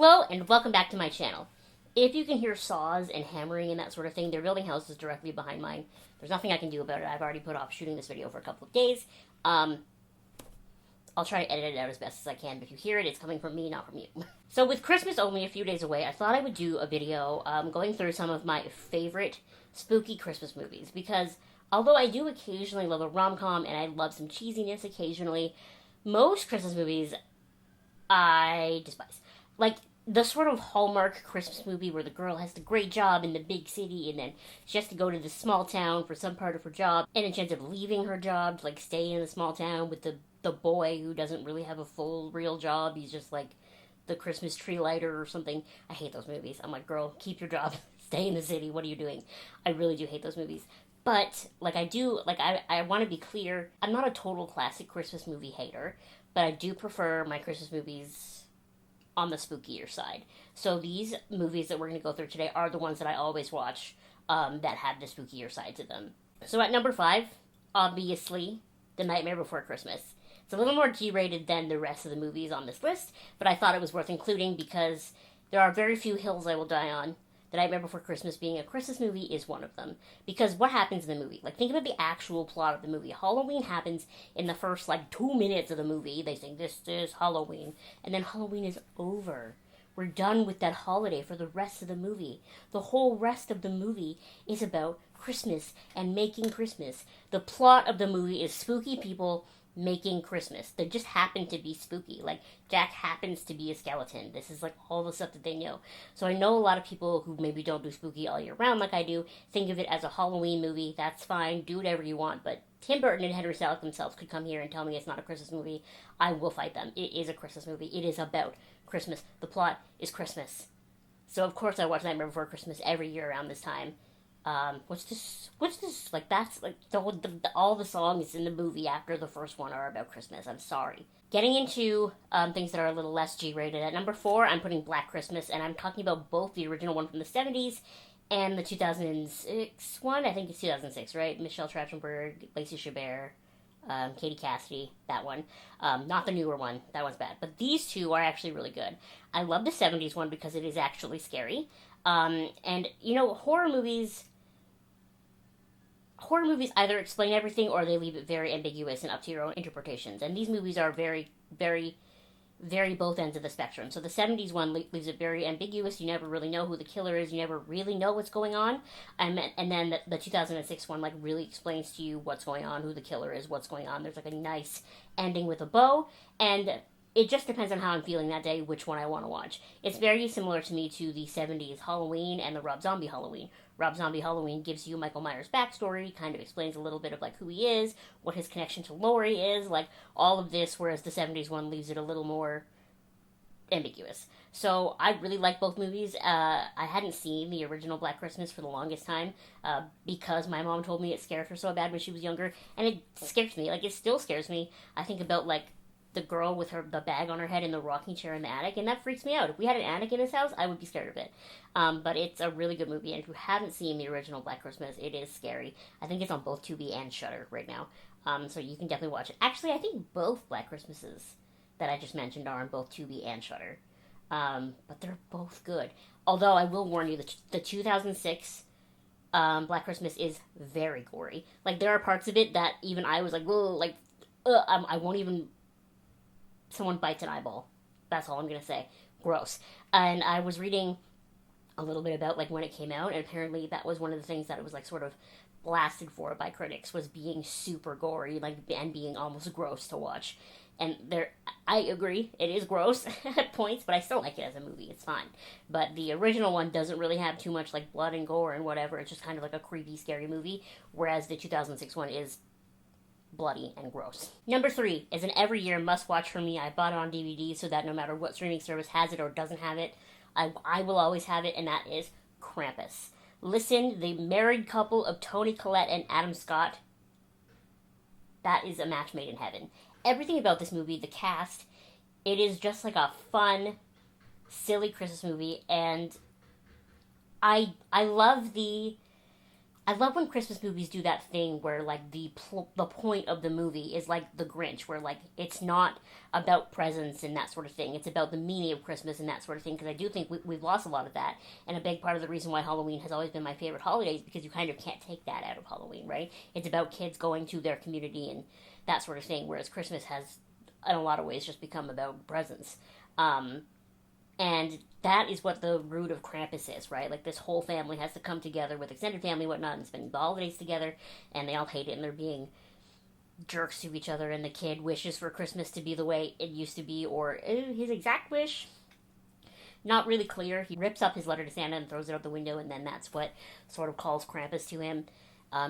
Hello and welcome back to my channel. If you can hear saws and hammering and that sort of thing, they're building houses directly behind mine. There's nothing I can do about it. I've already put off shooting this video for a couple of days. I'll try to edit it out as best as I can, but if you hear it, it's coming from me, not from you. So with Christmas only a few days away, I thought I would do a video going through some of my favorite spooky Christmas movies, because although I do occasionally love a rom-com and I love some cheesiness occasionally, most Christmas movies I despise. Like, the sort of Hallmark Christmas movie where the girl has the great job in the big city and then she has to go to this small town for some part of her job, and then she ends up leaving her job to, like, stay in the small town with the boy who doesn't really have a full, real job. He's just, like, the Christmas tree lighter or something. I hate those movies. I'm like, girl, keep your job. Stay in the city. What are you doing? I really do hate those movies. But, like, I want to be clear, I'm not a total classic Christmas movie hater, but I do prefer my Christmas movies on the spookier side. So these movies that we're going to go through today are the ones that I always watch that have the spookier side to them. So at number 5, obviously, The Nightmare Before Christmas. It's a little more G-rated than the rest of the movies on this list, but I thought it was worth including because there are very few hills I will die on. The Nightmare Before Christmas being a Christmas movie is one of them. Because what happens in the movie? Like, think about the actual plot of the movie. Halloween happens in the first, 2 minutes of the movie. They say, this is Halloween. And then Halloween is over. We're done with that holiday for the rest of the movie. The whole rest of the movie is about Christmas and making Christmas. The plot of the movie is spooky people making Christmas. They just happen to be spooky. Like, Jack happens to be a skeleton. This is, all the stuff that they know. So I know a lot of people who maybe don't do spooky all year round like I do, think of it as a Halloween movie. That's fine. Do whatever you want. But Tim Burton and Henry Selick themselves could come here and tell me it's not a Christmas movie. I will fight them. It is a Christmas movie. It is about Christmas. The plot is Christmas. So, of course, I watch Nightmare Before Christmas every year around this time. What's this? That's, all the songs in the movie after the first one are about Christmas. I'm sorry. Getting into, things that are a little less G-rated. At number 4, I'm putting Black Christmas, and I'm talking about both the original one from the 70s and the 2006 one. I think it's 2006, right? Michelle Trachtenberg, Lacey Chabert, Katie Cassidy, that one. Not the newer one. That one's bad. But these two are actually really good. I love the 70s one because it is actually scary. And, horror movies either explain everything or they leave it very ambiguous and up to your own interpretations. And these movies are very, very, very both ends of the spectrum. So the 70s one leaves it very ambiguous. You never really know who the killer is. You never really know what's going on. And then the 2006 one, really explains to you what's going on, who the killer is, what's going on. There's, a nice ending with a bow. And it just depends on how I'm feeling that day, which one I want to watch. It's very similar to me to the 70s Halloween and the Rob Zombie Halloween. Rob Zombie Halloween gives you Michael Myers' backstory, kind of explains a little bit of, who he is, what his connection to Laurie is, all of this, whereas the 70s one leaves it a little more ambiguous. So I really like both movies. I hadn't seen the original Black Christmas for the longest time because my mom told me it scared her so bad when she was younger, and it scares me. It still scares me. I think about, the girl with the bag on her head in the rocking chair in the attic, and that freaks me out. If we had an attic in this house, I would be scared of it. But it's a really good movie, and if you haven't seen the original Black Christmas, it is scary. I think it's on both Tubi and Shudder right now, so you can definitely watch it. Actually, I think both Black Christmases that I just mentioned are on both Tubi and Shudder, but they're both good. Although I will warn you, the 2006 Black Christmas is very gory. There are parts of it that even I was whoa, I won't even. Someone bites an eyeball. That's all I'm going to say. Gross. And I was reading a little bit about, when it came out, and apparently that was one of the things that it was, sort of blasted for by critics, was being super gory, and being almost gross to watch. And I agree, it is gross at points, but I still like it as a movie. It's fine. But the original one doesn't really have too much, blood and gore and whatever. It's just kind of a creepy, scary movie, whereas the 2006 one is bloody and gross. Number 3 is an every year must watch for me. I bought it on DVD so that no matter what streaming service has it or doesn't have it, I will always have it, and that is Krampus. Listen, the married couple of Toni Collette and Adam Scott, that is a match made in heaven. Everything about this movie, the cast, it is just a fun, silly Christmas movie, and I love the I love when Christmas movies do that thing where like the point of the movie is like The Grinch, where like it's not about presents and that sort of thing. It's about the meaning of Christmas and that sort of thing. Because I do think we've lost a lot of that, and a big part of the reason why Halloween has always been my favorite holiday is because you kind of can't take that out of Halloween, right? It's about kids going to their community and that sort of thing. Whereas Christmas has, in a lot of ways, just become about presents. Um, and that is what the root of Krampus is, right? Like this whole family has to come together with extended family and whatnot and spending the holidays together, and they all hate it and they're being jerks to each other, and the kid wishes for Christmas to be the way it used to be, or his exact wish, not really clear. He rips up his letter to Santa and throws it out the window, and then that's what sort of calls Krampus to him.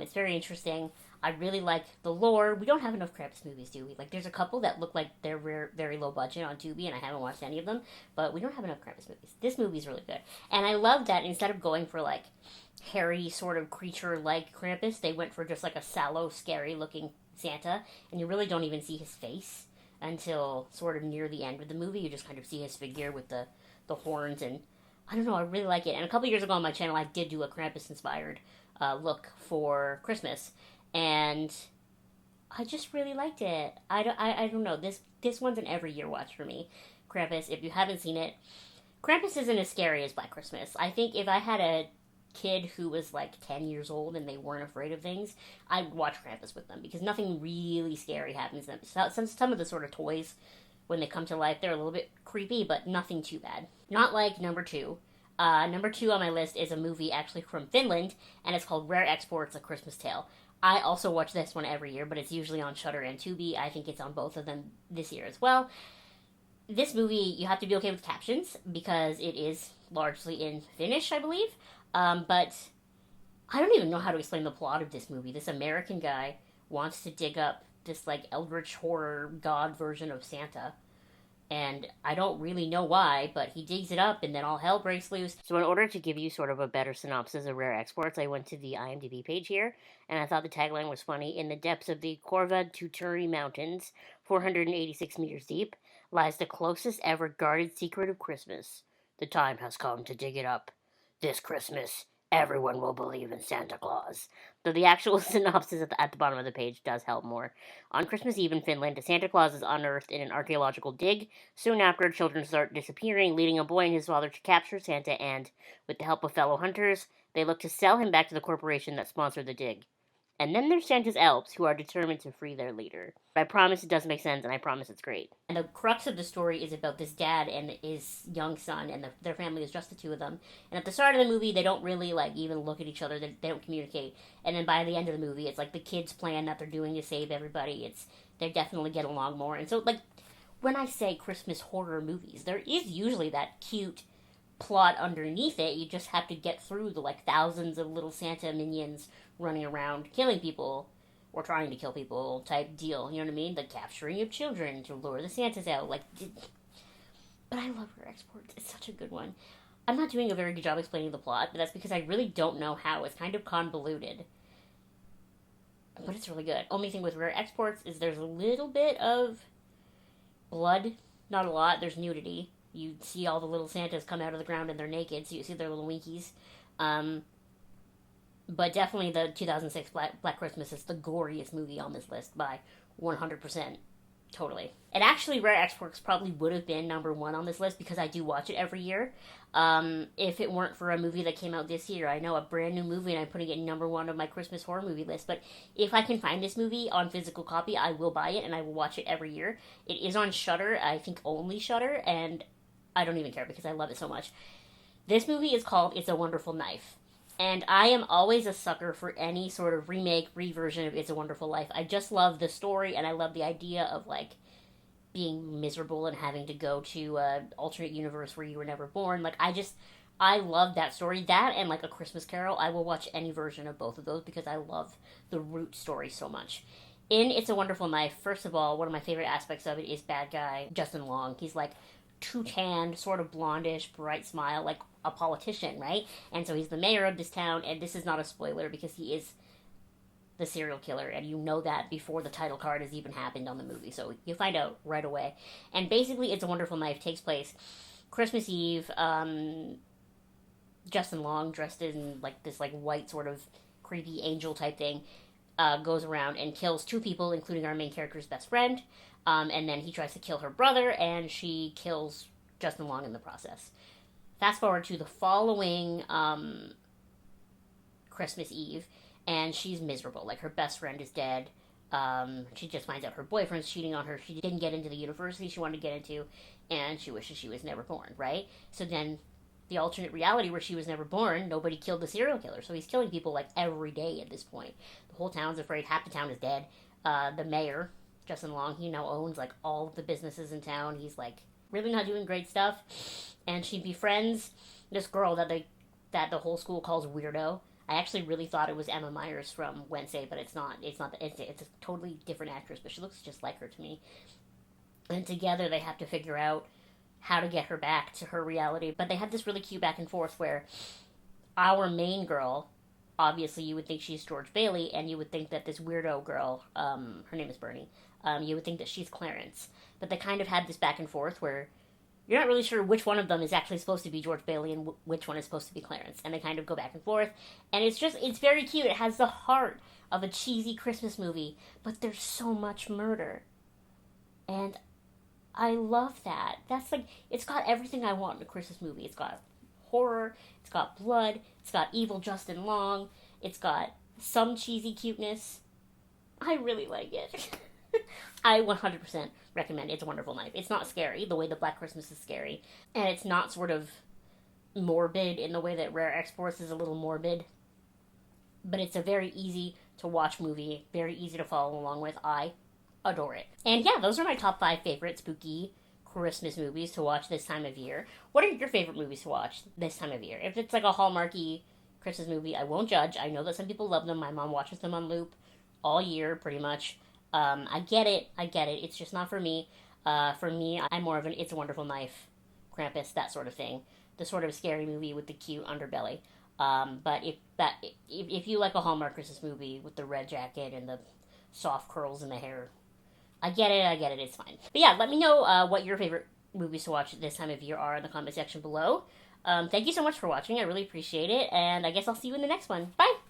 It's very interesting. I really like the lore. We don't have enough Krampus movies, do we? Like, there's a couple that look like they're very low budget on Tubi, and I haven't watched any of them, but we don't have enough Krampus movies. This movie's really good. And I love that instead of going for, like, hairy sort of creature like Krampus, they went for just, like, a sallow, scary-looking Santa, and you really don't even see his face until sort of near the end of the movie. You just kind of see his figure with the horns, and I don't know, I really like it. And a couple years ago on my channel, I did do a Krampus-inspired look for Christmas, and I just really liked it. I don't know. This one's an every year watch for me. Krampus, if you haven't seen it, Krampus isn't as scary as Black Christmas. I think if I had a kid who was like 10 years old and they weren't afraid of things, I'd watch Krampus with them because nothing really scary happens to them. Some of the sort of toys, when they come to life, they're a little bit creepy, but nothing too bad. Not like number two. Number two on my list is a movie actually from Finland, and it's called Rare Exports: A Christmas Tale. I also watch this one every year, but it's usually on Shudder and Tubi. I think it's on both of them this year as well. This movie, you have to be okay with captions because it is largely in Finnish, I believe. But I don't even know how to explain the plot of this movie. This American guy wants to dig up this like eldritch horror god version of Santa, and I don't really know why, but he digs it up and then all hell breaks loose. So in order to give you sort of a better synopsis of Rare Exports, I went to the IMDb page here, and I thought the tagline was funny. In the depths of the Korva Tuturi Mountains, 486 meters deep, lies the closest ever guarded secret of Christmas. The time has come to dig it up. This Christmas, everyone will believe in Santa Claus. Though the actual synopsis at the bottom of the page does help more. On Christmas Eve in Finland, Santa Claus is unearthed in an archaeological dig. Soon after, children start disappearing, leading a boy and his father to capture Santa, and, with the help of fellow hunters, they look to sell him back to the corporation that sponsored the dig. And then there's Santa's elves, who are determined to free their leader. I promise it does make sense, and I promise it's great. And the crux of the story is about this dad and his young son, and their family is just the two of them. And at the start of the movie, they don't really, like, even look at each other. They don't communicate. And then by the end of the movie, it's, like, the kids' plan that they're doing to save everybody. They definitely get along more. And so, like, when I say Christmas horror movies, there is usually that cute plot underneath it. You just have to get through the, like, thousands of little Santa minions running around killing people or trying to kill people type deal. You know what I mean? The capturing of children to lure the Santas out. Like, but I love Rare Exports. It's such a good one. I'm not doing a very good job explaining the plot, but that's because I really don't know how. It's kind of convoluted. But it's really good. Only thing with Rare Exports is there's a little bit of blood. Not a lot. There's nudity. You see all the little Santas come out of the ground and they're naked, so you see their little winkies. But definitely the 2006 Black Christmas is the goriest movie on this list by 100%. Totally. And actually, Rare Exports probably would have been number one on this list because I do watch it every year. If it weren't for a movie that came out this year, I know, a brand new movie, and I'm putting it number one on my Christmas horror movie list. But if I can find this movie on physical copy, I will buy it and I will watch it every year. It is on Shudder, I think only Shudder, and I don't even care because I love it so much. This movie is called It's a Wonderful Knife. And I am always a sucker for any sort of remake, reversion of It's a Wonderful Life. I just love the story, and I love the idea of, like, being miserable and having to go to an alternate universe where you were never born. Like, I love that story. That and, like, A Christmas Carol, I will watch any version of both of those because I love the root story so much. In It's a Wonderful Knife, first of all, one of my favorite aspects of it is bad guy Justin Long. He's, like, too-tanned, sort of blondish, bright smile, like a politician, right? And so he's the mayor of this town, and this is not a spoiler because he is the serial killer, and you know that before the title card has even happened on the movie, so you find out right away. And basically, It's a Wonderful Knife takes place Christmas Eve. Justin Long, dressed in like this like white sort of creepy angel type thing, goes around and kills 2 people, including our main character's best friend. And then he tries to kill her brother, and she kills Justin Long in the process. Fast forward to the following Christmas Eve, and she's miserable. Like, her best friend is dead. She just finds out her boyfriend's cheating on her. She didn't get into the university she wanted to get into, and she wishes she was never born, right? So then the alternate reality where she was never born, nobody killed the serial killer. So he's killing people like every day at this point. The whole town's afraid. Half the town is dead. The mayor, Justin Long, he now owns like all of the businesses in town. He's like really not doing great stuff. And she befriends this girl that the whole school calls Weirdo. I actually really thought it was Emma Myers from Wednesday, but it's not. It's not. It's a totally different actress, but she looks just like her to me. And together they have to figure out how to get her back to her reality. But they have this really cute back and forth where our main girl, obviously you would think she's George Bailey, and you would think that this weirdo girl, her name is Bernie, you would think that she's Clarence. But they kind of had this back and forth where you're not really sure which one of them is actually supposed to be George Bailey and which one is supposed to be Clarence. And they kind of go back and forth. And it's very cute. It has the heart of a cheesy Christmas movie, but there's so much murder. And I love that. That's like, it's got everything I want in a Christmas movie. It's got horror, it's got blood, it's got evil Justin Long, it's got some cheesy cuteness. I really like it. I 100% recommend It's a Wonderful Life. It's not scary the way the Black Christmas is scary, and it's not sort of morbid in the way that Rare Exports is a little morbid, but it's a very easy to watch movie, very easy to follow along with. I adore it. And yeah, those are my top 5 favorite spooky Christmas movies to watch this time of year. What are your favorite movies to watch this time of year? If it's like a Hallmarky Christmas movie, I won't judge. I know that some people love them. My mom watches them on loop all year, pretty much. I get it. It's just not for me. For me, I'm more of an It's a Wonderful Life, Krampus, that sort of thing. The sort of scary movie with the cute underbelly. But if you like a Hallmark Christmas movie with the red jacket and the soft curls in the hair, I get it, it's fine. But yeah, let me know what your favorite movies to watch this time of year are in the comment section below. Thank you so much for watching, I really appreciate it, and I guess I'll see you in the next one. Bye!